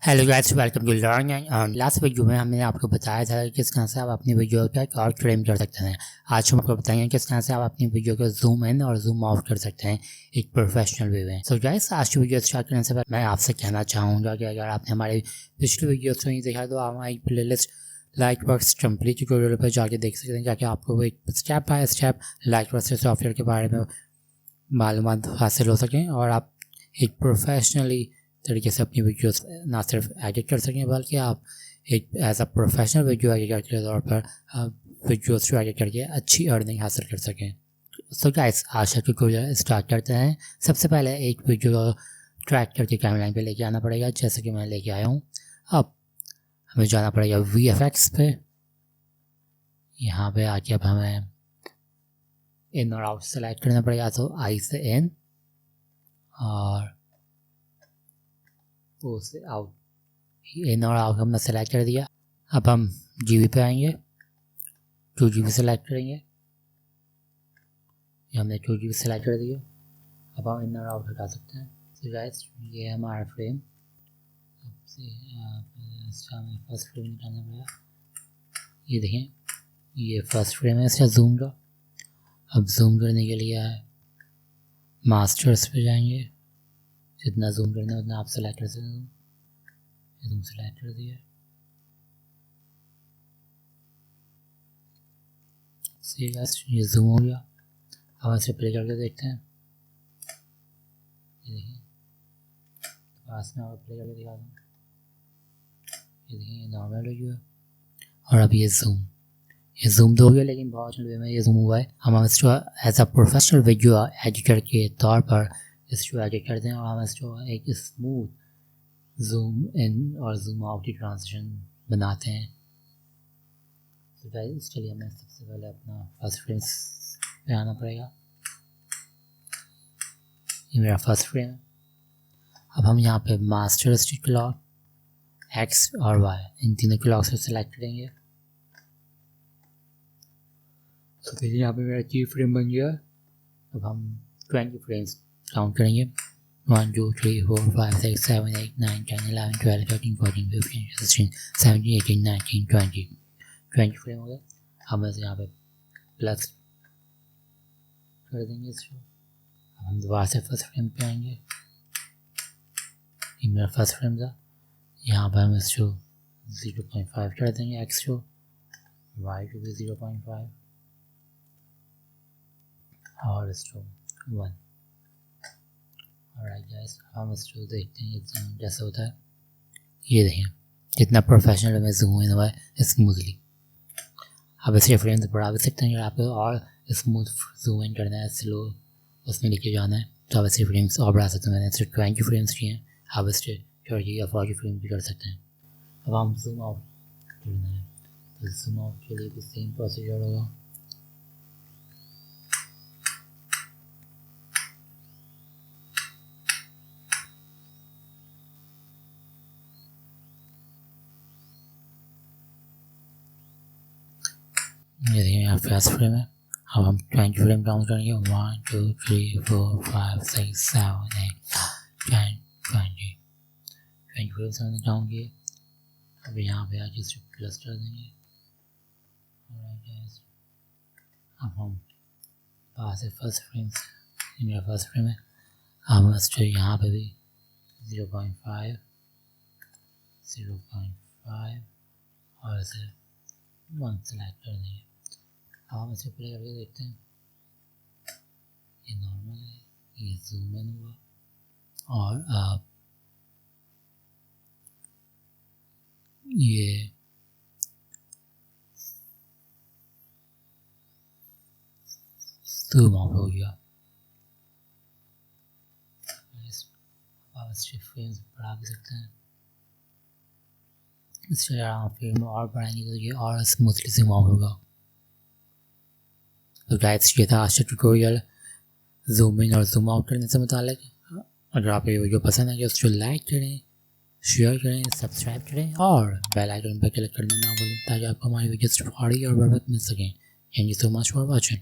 Hello guys, welcome to learn and earn. Last video में हमने आपको बताया था कि किस तरह से आप अपनी वीडियो का और फ्रेम कर सकते हैं। आज हम आपको बताएंगे किस तरह से आप अपनी वीडियो को जूम इन और जूम आउट कर सकते हैं एक प्रोफेशनल वे में। सो गाइस, आज की वीडियो स्टार्ट करने से पहले मैं आपसे कहना चाहूँगा कि अगर आपने हमारी पिछली वीडियो को नहीं देखा तो आप हमारी प्लेलिस्ट लाइटवर्क्स कंप्लीट ट्यूटोरियल पर जाके देख सकते हैं, ताकि आपको एक स्टेप बाय स्टेप लाइटवर्क्स सॉफ्टवेयर के बारे में मालूमात हासिल हो सकें और आप एक प्रोफेशनली तरीके से अपनी वीडियोस ना सिर्फ एडिट कर सकें बल्कि आप एक as a professional video editor के तौर पर वीडियोस को एडिट करके अच्छी अर्निंग हासिल कर सकें। सो गाइस, आज का ट्यूटोरियल स्टार्ट करते हैं। सबसे पहले एक वीडियो को ट्रैक करके टाइमलाइन पे लेके आना पड़ेगा, जैसे कि मैं लेके आया हूँ। अब हमें जाना पड़ेगा VFX पे। यहाँ पे आके अब हमें इन और आउट सेलेक्ट करना पड़ेगा, तो आई से इन और ओ से आउट। इन और आउट हमने सेलेक्ट कर दिया। अब हम GB पे आएंगे, 2GB सेलेक्ट करेंगे। हमने 2GB सेलेक्ट कर दिया। अब हम इन और आउट हटा सकते हैं। तो गाइस, ये हमारा फ्रेम। अब से हमें फर्स्ट फ्रेम निकालना पड़ेगा। ये देखें, ये फर्स्ट फ्रेम है इसका जूम का। अब जूम करने के लिए मास्टर्स पे जाएंगे। जितना जूम करना है उतना आप सेलेक्ट कर सकते हो। जूम सेलेक्ट कर दिया। सही है, ये जूम हो गया। अब इसे प्ले करके देखते हैं। ये देखिए, पास में और प्ले करके दिखा दूँ। ये देखिए, ये नॉर्मल हो गया। और अब ये जूम तो हो गया, लेकिन बहुत वे में ये जूम हुआ है। हम इसको as a professional video editor के तौर पर इसको एडिट करते हैं और हम इसको एक स्मूथ जूम इन और जूम आउट की ट्रांजिशन बनाते हैं। तो गाइस, इसके लिए हमें सबसे पहले अपना फर्स्ट फ्रेम पे आना पड़ेगा। ये मेरा फर्स्ट फ्रेम है। अब हम यहाँ पे मास्टर्स की क्लॉक X और Y, इन तीनों क्लॉक्स को सिलेक्ट करेंगे। तो देखिए, यहाँ पे मेरा की फ्रेम बन गया। अब हम 20 फ्रेम्स काउंट करेंगे। 1 2 3 4 5 6 7 8 9 10 11 12 13 14 15 16 17 18 19 20 फ्रेम हो गए। हम इसे यहाँ पे प्लस कर देंगे इसको। अब हम दोबारा से फर्स्ट फ्रेम पे आएंगे। ये मेरा फर्स्ट फ्रेम था। यहाँ पर हम इसको 0.5 कर देंगे, X को, Y को भी 0.5 और इसको 1। ऑलराइट गाइस, हम इसको देखते हैं ये जूम कैसे होता है। ये देखें, कितना प्रोफेशनल में जूम इन हुआ है स्मूथली। अब इसे फ्रेम से बढ़ा भी सकते हैं अगर आपको और स्मूथ जूम इन करना है, स्लो उसमें लेके जाना है, तो आप इसे फ्रेम्स और बढ़ा सकते हैं। मैंने सिर्फ 20 फ्रेम्स किए हैं, आप इसे 30 या 40 फ्रेम भी कर सकते हैं। अब हम जूम आउट करना है, तो जूम आउट के लिए भी सेम प्रोसीजर होगा। ये देखिए, यहाँ फर्स्ट फ्रेम है। अब हम 20 फ्रेम काउंट करेंगे। 1 2 3 4 5 6 7 8 9 10 20 फ्रेम्स हमने काउंट किए। अब यहाँ पे आके इसको प्लस कर देंगे। अब हम पास से फर्स्ट फ्रेम, मेरा फर्स्ट फ्रेम है। हम इसको यहाँ पे भी 0.5 और इसे 1 सेलेक्ट कर देंगे। अब हम इसे प्ले करके देखते हैं। ये नॉर्मल है, ये जूम इन हुआ और अब ये जूम आउट हो गया। अब इसके फ्रेम्स बढ़ा भी सकते हैं। इसके फ्रेम और बढ़ाएंगे तो ये और स्मूथली जूम आउट होगा। तो गाइस, ये था आज का ट्यूटोरियल जूम इन और जूम आउट करने से मुतालिक। अगर आपको ये वीडियो पसंद है तो उसको लाइक करें, शेयर करें, सब्सक्राइब करें और बेल आइकन पर क्लिक करना ना भूलें, ताकि आपको हमारी वीडियोस और बढ़ मिल सकें। Thank you so much for watching.